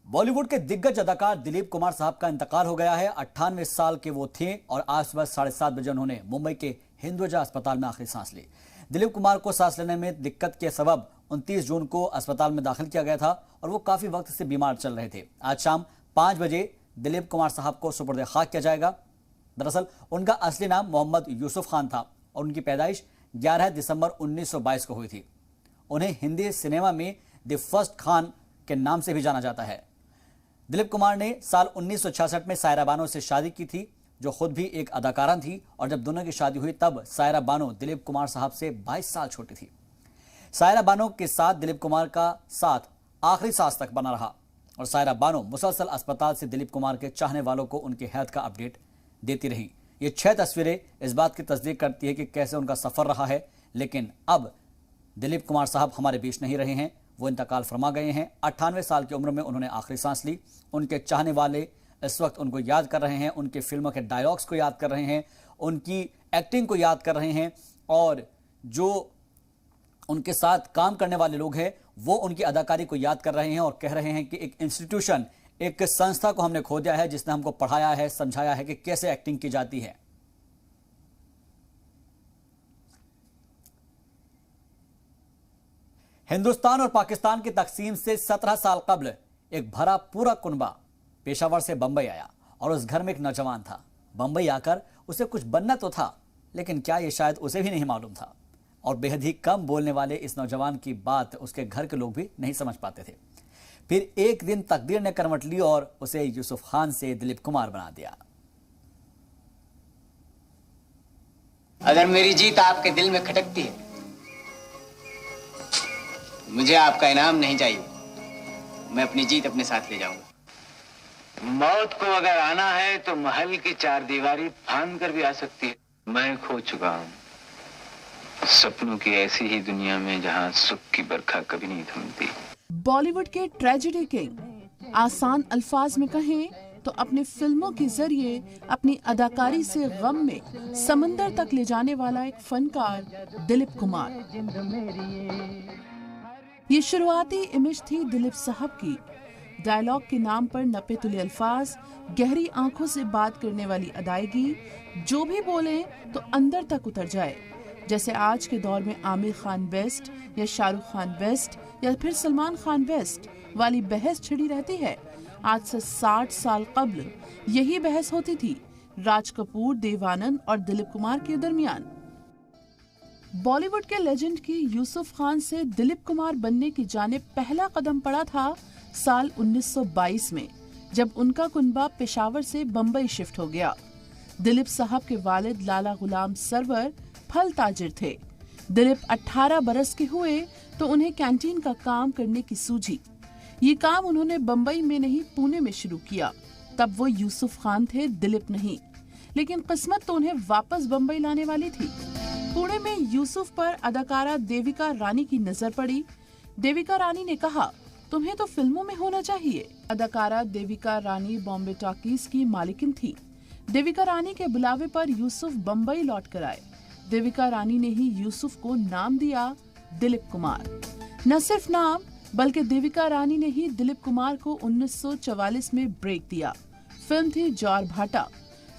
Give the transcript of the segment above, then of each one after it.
बॉलीवुड के दिग्गज अदाकार दिलीप कुमार साहब का इंतकाल हो गया है। 98 साल के वो थे और आज सुबह 7:30 बजे उन्होंने मुंबई के हिंदुजा अस्पताल में आखिरी सांस ली। दिलीप कुमार को सांस लेने में दिक्कत के सबब 29 जून को अस्पताल में दाखिल किया गया था और वो काफी वक्त से बीमार चल रहे थे। आज शाम 5 बजे दिलीप कुमार साहब को सुपुर्द खाक किया जाएगा। दरअसल उनका असली नाम मोहम्मद यूसुफ खान था और उनकी पैदाइश 11 दिसंबर 1922 को हुई थी। उन्हें हिंदी सिनेमा में द फर्स्ट खान के नाम से भी जाना जाता है। दिलीप कुमार ने साल 1966 में सायरा बानो से शादी की थी, जो खुद भी एक अदाकारा थी, और जब दोनों की शादी हुई तब सायरा बानो दिलीप कुमार साहब से 22 साल छोटी थी। सायरा बानो के साथ दिलीप कुमार का साथ आखिरी सांस तक बना रहा और सायरा बानो मुसलसल अस्पताल से दिलीप कुमार के चाहने वालों को उनकी हेल्थ का अपडेट देती रही। ये 6 तस्वीरें इस बात की तस्दीक करती है कि कैसे उनका सफर रहा है, लेकिन अब दिलीप कुमार साहब हमारे बीच नहीं रहे हैं, वो इंतकाल फरमा गए हैं। 98 साल की उम्र में उन्होंने आखिरी सांस ली। उनके चाहने वाले इस वक्त उनको याद कर रहे हैं, उनके फिल्मों के डायलॉग्स को याद कर रहे हैं, उनकी एक्टिंग को याद कर रहे हैं, और जो उनके साथ काम करने वाले लोग हैं वो उनकी अदाकारी को याद कर रहे हैं और कह रहे हैं कि एक इंस्टीट्यूशन, एक संस्था को हमने खो दिया है जिसने हमको पढ़ाया है, समझाया है कि कैसे एक्टिंग की जाती है। हिंदुस्तान और पाकिस्तान की तकसीम से 17 साल कबल एक भरा पूरा कुनबा पेशावर से बंबई आया और उस घर में एक नौजवान था। बंबई आकर उसे कुछ बनना तो था, लेकिन क्या ये शायद उसे भी नहीं मालूम था, और बेहद ही कम बोलने वाले इस नौजवान की बात उसके घर के लोग भी नहीं समझ पाते थे। फिर एक दिन तकदीर ने करवट ली और उसे यूसुफ खान से दिलीप कुमार बना दिया। अगर मेरी जीत आपके दिल में खटकती है, मुझे आपका इनाम नहीं चाहिए, मैं अपनी जीत अपने साथ ले जाऊंगा। मौत को अगर आना है तो महल की 4 दीवारी फांद कर भी आ सकती है। मैं खो चुका हूं सपनों की ऐसी ही दुनिया में जहां सुख की बरखा कभी नहीं थमती। बॉलीवुड के ट्रेजेडी किंग, आसान अल्फाज में कहें तो अपने फिल्मों के जरिए अपनी अदाकारी से गम में समंदर तक ले जाने वाला एक फनकार दिलीप कुमार। ये शुरुआती इमेज थी दिलीप साहब की। डायलॉग के नाम पर नपे तुले अल्फाज, गहरी आंखों से बात करने वाली अदायगी, जो भी बोले तो अंदर तक उतर जाए। जैसे आज के दौर में आमिर खान बेस्ट या शाहरुख खान बेस्ट या फिर सलमान खान बेस्ट वाली बहस छिड़ी रहती है, आज से 60 साल कबल यही बहस होती थी राज कपूर, देव आनंद और दिलीप कुमार के दरमियान। बॉलीवुड के लेजेंड की यूसुफ खान से दिलीप कुमार बनने की जाने पहला कदम पड़ा था साल 1922 में, जब उनका कुनबा पेशावर से बंबई शिफ्ट हो गया। दिलीप साहब के वालिद लाला गुलाम सरवर फल ताजिर थे। दिलीप 18 बरस के हुए तो उन्हें कैंटीन का काम करने की सूझी। ये काम उन्होंने बंबई में नहीं, पुणे में शुरू किया। तब वो यूसुफ खान थे, दिलीप नहीं, लेकिन किस्मत तो उन्हें वापस बंबई लाने वाली थी। पुणे में यूसुफ पर अदाकारा देविका रानी की नजर पड़ी। देविका रानी ने कहा, तुम्हें तो फिल्मों में होना चाहिए। अदाकारा देविका रानी बॉम्बे टॉकीज की मालिकिन थी। देविका रानी के बुलावे पर यूसुफ बंबई लौट कर आए। देविका रानी ने ही यूसुफ को नाम दिया दिलीप कुमार। न सिर्फ नाम, बल्कि देविका रानी ने ही दिलीप कुमार को 1944 में ब्रेक दिया। फिल्म थी ज्वार भाटा।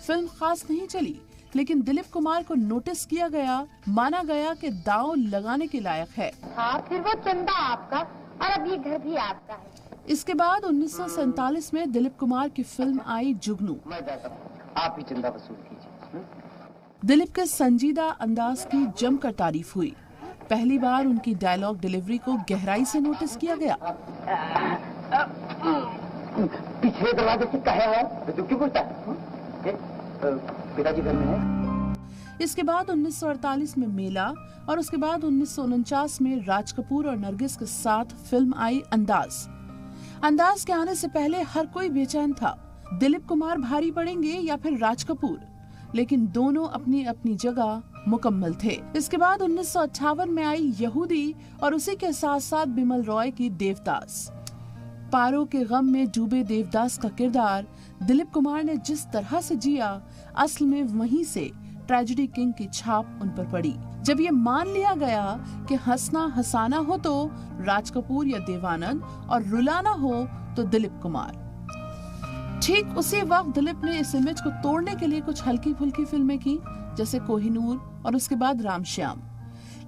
फिल्म खास नहीं चली, लेकिन दिलीप कुमार को नोटिस किया गया, माना गया कि दांव लगाने के लायक है। हाँ, फिर वो चंदा आपका और अब ये घर भी आपका है। इसके बाद 1947 में दिलीप कुमार की फिल्म आई जुगनू। आप ही चंदा वसूल कीजिए। दिलीप के संजीदा अंदाज की जमकर तारीफ हुई। पहली बार उनकी डायलॉग डिलीवरी को गहराई से नोटिस किया गया। पिछले दरवाजे से कहे है तो क्यों पूछता है? पिताजी घर में है। इसके बाद 1948 में मेला और उसके बाद 1949 में राज कपूर और नरगिस के साथ फिल्म आई अंदाज। अंदाज के आने से पहले हर कोई बेचैन था, दिलीप कुमार भारी पड़ेंगे या फिर राज कपूर, लेकिन दोनों अपनी अपनी जगह मुकम्मल थे। इसके बाद 1958 में आई यहूदी और उसी के साथ साथ बिमल रॉय की देवदास। पारो के गम में डूबे देवदास का किरदार दिलीप कुमार ने जिस तरह से जिया, असल में वहीं से ट्रेजेडी किंग की छाप उन पर पड़ी। जब ये मान लिया गया कि हंसना हंसाना हो तो राज कपूर या देवानंद और रुलाना हो तो दिलीप कुमार। ठीक उसी वक्त दिलीप ने इस इमेज को तोड़ने के लिए कुछ हल्की फुल्की फिल्में की, जैसे कोहिनूर और उसके बाद रामश्याम।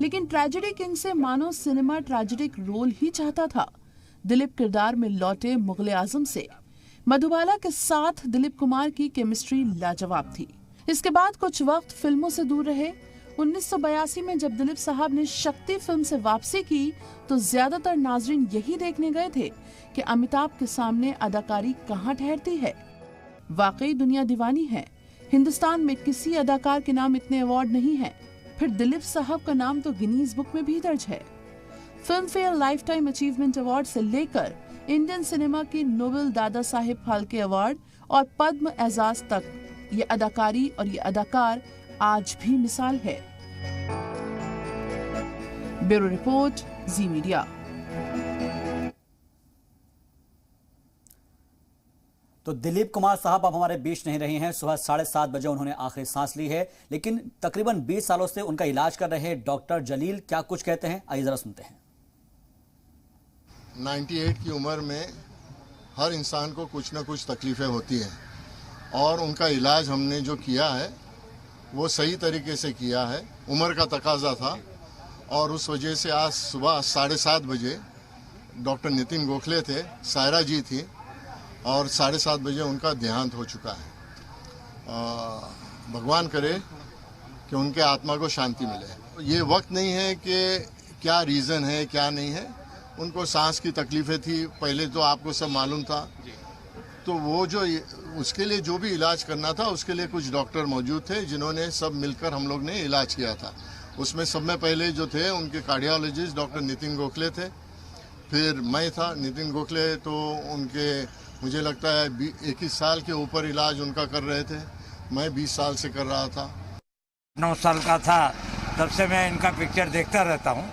लेकिन ट्रेजेडी किंग से मानो सिनेमा ट्रेजेडिक रोल ही चाहता था। दिलीप किरदार में लौटे मुगले आजम से मधुबाला के साथ दिलीप कुमार की केमिस्ट्री लाजवाब थी। इसके बाद कुछ वक्त फिल्मों से दूर रहे। 1982 में जब दिलीप साहब ने शक्ति फिल्म से वापसी की तो ज्यादातर नाजरीन यही देखने गए थे कि अमिताभ के सामने अदाकारी कहां ठहरती है। वाकई दुनिया दीवानी है। हिंदुस्तान में किसी अदाकार के नाम इतने अवार्ड नहीं है। फिर दिलीप साहब का नाम तो गिनीज बुक में भी दर्ज है। Film fair life time achievement award से लेकर इंडियन सिनेमा के नोबेल दादा साहेब फाल्के अवार्ड और पद्म एजाज तक ये अदाकारी और ये अदाकार आज भी मिसाल है। ब्यूरो रिपोर्ट, जी मीडिया। तो दिलीप कुमार साहब अब हमारे बीच नहीं रहे हैं। सुबह 7:30 बजे उन्होंने आखिरी सांस ली है, लेकिन तकरीबन 20 सालों से उनका इलाज कर रहे डॉक्टर जलील क्या कुछ कहते हैं, आइए जरा सुनते हैं। 98 की उम्र में हर इंसान को कुछ ना कुछ तकलीफें होती हैं और उनका इलाज हमने जो किया है वो सही तरीके से किया है। उम्र का तकाजा था और उस वजह से आज सुबह 7:30 बजे डॉक्टर नितिन गोखले थे, सायरा जी थी और 7:30 बजे उनका देहांत हो चुका है। भगवान करे कि उनके आत्मा को शांति मिले। ये वक्त नहीं है कि क्या रीज़न है क्या नहीं है। उनको सांस की तकलीफ़ें थी, पहले तो आपको सब मालूम था। तो वो जो उसके लिए जो भी इलाज करना था उसके लिए कुछ डॉक्टर मौजूद थे जिन्होंने सब मिलकर हम लोग ने इलाज किया था। उसमें सब में पहले जो थे उनके कार्डियोलॉजिस्ट डॉक्टर नितिन गोखले थे, फिर मैं था। नितिन गोखले तो उनके मुझे लगता है 21 साल के ऊपर इलाज उनका कर रहे थे, मैं 20 साल से कर रहा था। 9 साल का था तब से मैं इनका पिक्चर देखता रहता हूँ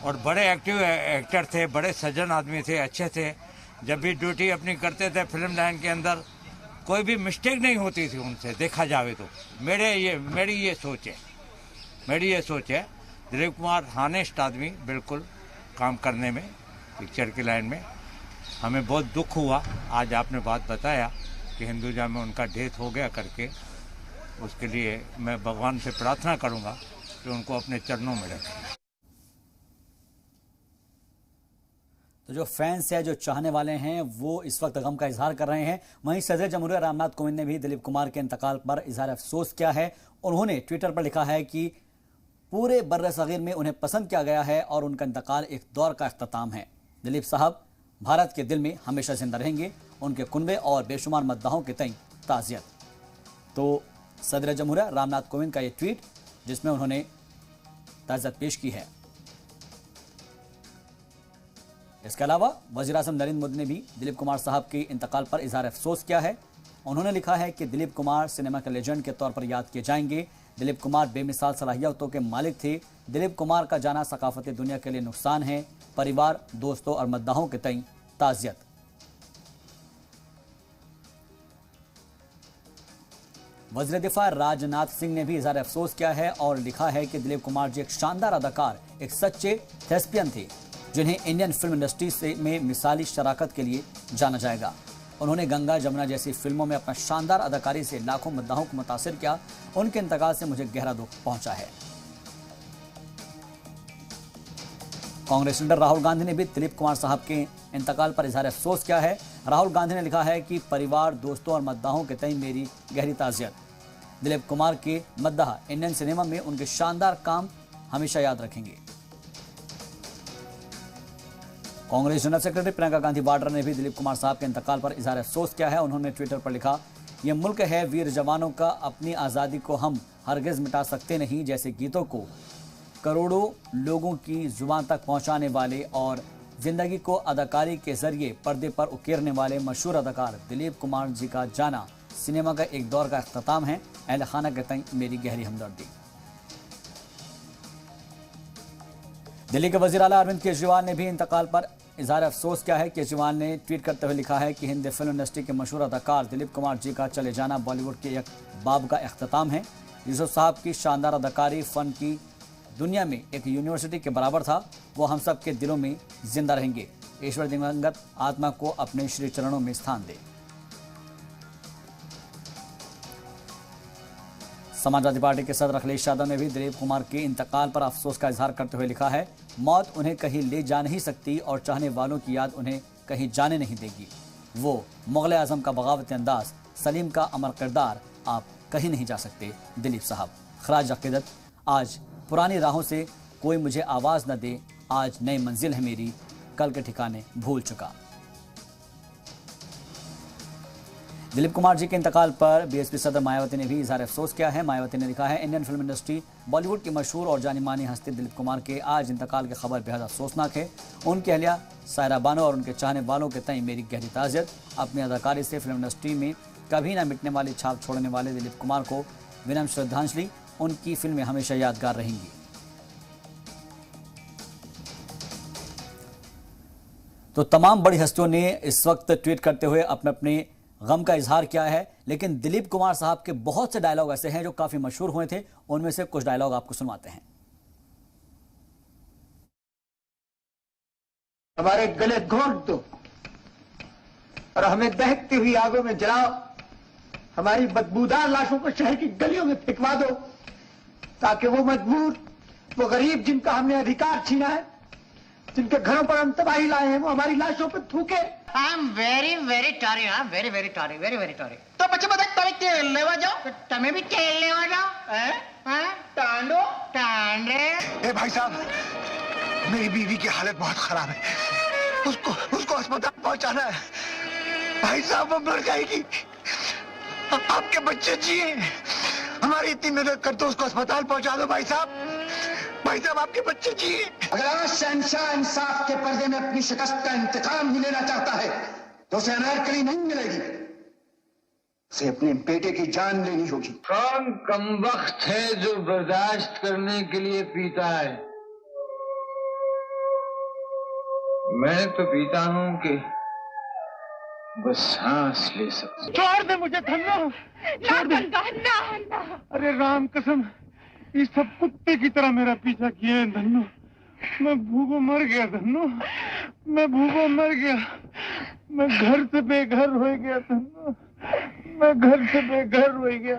और बड़े एक्टिव एक्टर थे, बड़े सज्जन आदमी थे, अच्छे थे। जब भी ड्यूटी अपनी करते थे फिल्म लाइन के अंदर कोई भी मिस्टेक नहीं होती थी उनसे, देखा जावे तो। मेरी ये सोच है दिलीप कुमार हानेस्ट आदमी बिल्कुल काम करने में, पिक्चर की लाइन में। हमें बहुत दुख हुआ आज आपने बात बताया कि हिंदुजा में उनका डेथ हो गया करके। उसके लिए मैं भगवान से प्रार्थना करूंगा कि उनको अपने चरणों में रखें। तो जो फैंस है, जो चाहने वाले हैं, वो इस वक्त गम का इजहार कर रहे हैं। वहीं सदर जमहूरिया रामनाथ कोविंद ने भी दिलीप कुमार के इंतकाल पर इजहार अफसोस किया है। उन्होंने ट्विटर पर लिखा है कि पूरे बर्र सगीर में उन्हें पसंद किया गया है और उनका इंतकाल एक दौर का इख्तिताम है। दिलीप साहब भारत के दिल में हमेशा जिंदा रहेंगे। उनके कुनबे और बेशुमार मद्दाहों के तई ताज़ियत। तो सदर जमहूरिया रामनाथ कोविंद का ये ट्वीट जिसमें उन्होंने ताज़ियत पेश की है। इसके अलावा वज़ीर-ए-आज़म नरेंद्र मोदी ने भी दिलीप कुमार साहब के इंतकाल पर इजहार अफसोस किया है। उन्होंने लिखा है कि दिलीप कुमार सिनेमा के लेजेंड के तौर पर याद किए जाएंगे। दिलीप कुमार बेमिसाल सलाहियतों के मालिक थे। दिलीप कुमार का जाना सकाफती दुनिया के लिए नुकसान है। परिवार, दोस्तों और मद्दाहों के तई ताज़ियत। वज़ीर दिफा राजनाथ सिंह ने भी इजहार अफसोस किया है और लिखा है कि दिलीप कुमार जी एक शानदार अदाकार, एक सच्चे थेस्पियन थे जिन्हें इंडियन फिल्म इंडस्ट्री में मिसाली शराकत के लिए जाना जाएगा। उन्होंने गंगा जमुना जैसी फिल्मों में अपना शानदार अदाकारी से लाखों मद्दाहों को मुतासिर किया। उनके इंतकाल से मुझे गहरा दुख पहुंचा है। कांग्रेस लीडर राहुल गांधी ने भी दिलीप कुमार साहब के इंतकाल पर इजहार अफसोस किया है। राहुल गांधी ने लिखा है कि परिवार, दोस्तों और मद्दाहों के तई मेरी गहरी ताज़ियत। दिलीप कुमार के मद्दाह इंडियन सिनेमा में उनके शानदार काम हमेशा याद रखेंगे। कांग्रेस जनरल सेक्रेटरी प्रियंका गांधी वाड्रा ने भी दिलीप कुमार साहब के इंतकाल पर इजहार अफसोस किया है। उन्होंने ट्विटर पर लिखा, यह मुल्क है वीर जवानों का, अपनी आज़ादी को हम हरगिज़ मिटा सकते नहीं जैसे गीतों को करोड़ों लोगों की जुबान तक पहुंचाने वाले और जिंदगी को अदाकारी के जरिए पर्दे पर उकेरने वाले मशहूर अदाकार दिलीप कुमार जी का जाना सिनेमा का एक दौर का इख्तिताम है। अहले खाना के तई मेरी गहरी हमदर्दी। दिल्ली के वज़ीर आला अरविंद केजरीवाल ने भी इंतकाल पर इजहार अफसोस किया है। केजरीवाल ने ट्वीट करते हुए लिखा है कि हिंदी फिल्म इंडस्ट्री के मशहूर अदाकार दिलीप कुमार जी का चले जाना बॉलीवुड के एक बाब का इख्तिताम है। यूसुफ साहब की शानदार अदाकारी फ़न की दुनिया में एक यूनिवर्सिटी के बराबर था। वो हम सब के दिलों में जिंदा रहेंगे। ईश्वर दिवंगत आत्मा को अपने श्री चरणों में स्थान दे। समाजवादी पार्टी के सदर अखिलेश यादव ने भी दिलीप कुमार के इंतकाल पर अफसोस का इजहार करते हुए लिखा है, मौत उन्हें कहीं ले जा नहीं सकती और चाहने वालों की याद उन्हें कहीं जाने नहीं देगी। वो मुगल आजम का बगावती अंदाज, सलीम का अमर किरदार आप कहीं नहीं जा सकते। दिलीप साहब, खराज अकीदत। आज पुरानी राहों से कोई मुझे आवाज न दे, आज नई मंजिल है मेरी, कल के ठिकाने भूल चुका। दिलीप कुमार जी के इंतकाल पर बीएसपी सदर मायावती ने भी इजहार अफसोस किया है। मायावती ने लिखा है, इंडियन फिल्म इंडस्ट्री, बॉलीवुड की मशहूर और जानी मानी हस्ती दिलीप कुमार के आज इंतकाल की खबर बेहद अफसोसनाक है। उनकी अहलिया सायरा बानो और उनके चाहने वालों के तय मेरी गहरी ताज़ियत। अपनी अदाकारी से फिल्म इंडस्ट्री में कभी न मिटने वाली छाप छोड़ने वाले दिलीप कुमार को विनम्र श्रद्धांजलि। उनकी फिल्में हमेशा यादगार रहेंगी। तो तमाम बड़ी हस्तियों ने इस वक्त ट्वीट करते हुए अपने अपने गम का इजहार किया है, लेकिन दिलीप कुमार साहब के बहुत से डायलॉग ऐसे हैं जो काफी मशहूर हुए थे। उनमें से कुछ डायलॉग आपको सुनवाते हैं। हमारे गले घोंट दो और हमें दहकती हुई आगों में जलाओ। हमारी बदबूदार लाशों को शहर की गलियों में फेंकवा दो, ताकि वो मजबूर, वो गरीब जिनका हमने अधिकार छीना है, जिनके घरों पर हम तबाही लाए हैं, वो हमारी लाशों पर थूके। आई एम वेरी वेरी टॉरी, हाँ वेरी वेरी टॉरी, वेरी वेरी टॉरी। तो बच्चे बताए तभी तेल लेवा जाओ, तो तुम्हें भी तेल लेवा जाओ। टांडो टांडे। ए भाई साहब, मेरी बीवी की हालत बहुत खराब है, उसको अस्पताल पहुंचाना है। भाई साहब वो मर जाएगी, आपके बच्चे जिए, हमारी इतनी मदद कर दो, उसको अस्पताल पहुंचा दो भाई साहब। भाई साहब आपके बच्चे जिए। अगर आज शहंशाह इंसाफ के पर्दे में अपनी शिकस्त का इंतकाम ही लेना चाहता है तो उसे अनारकली नहीं मिलेगी, उसे अपने बेटे की जान लेनी होगी। कौन कमबख्त है जो बर्दाश्त करने के लिए पीता है? मैं तो पीता हूं कि बस सांस ले सकूं। छोड़ दे मुझे धन्नो, छोड़ दे। अरे राम कसम, ये सब कुत्ते की तरह मेरा पीछा किए हैं धन्नो। मैं भूखों मर गया धन्नो, मैं भूखों मर गया। मैं घर से बेघर हो गया धन्नो, मैं घर से बेघर हो गया।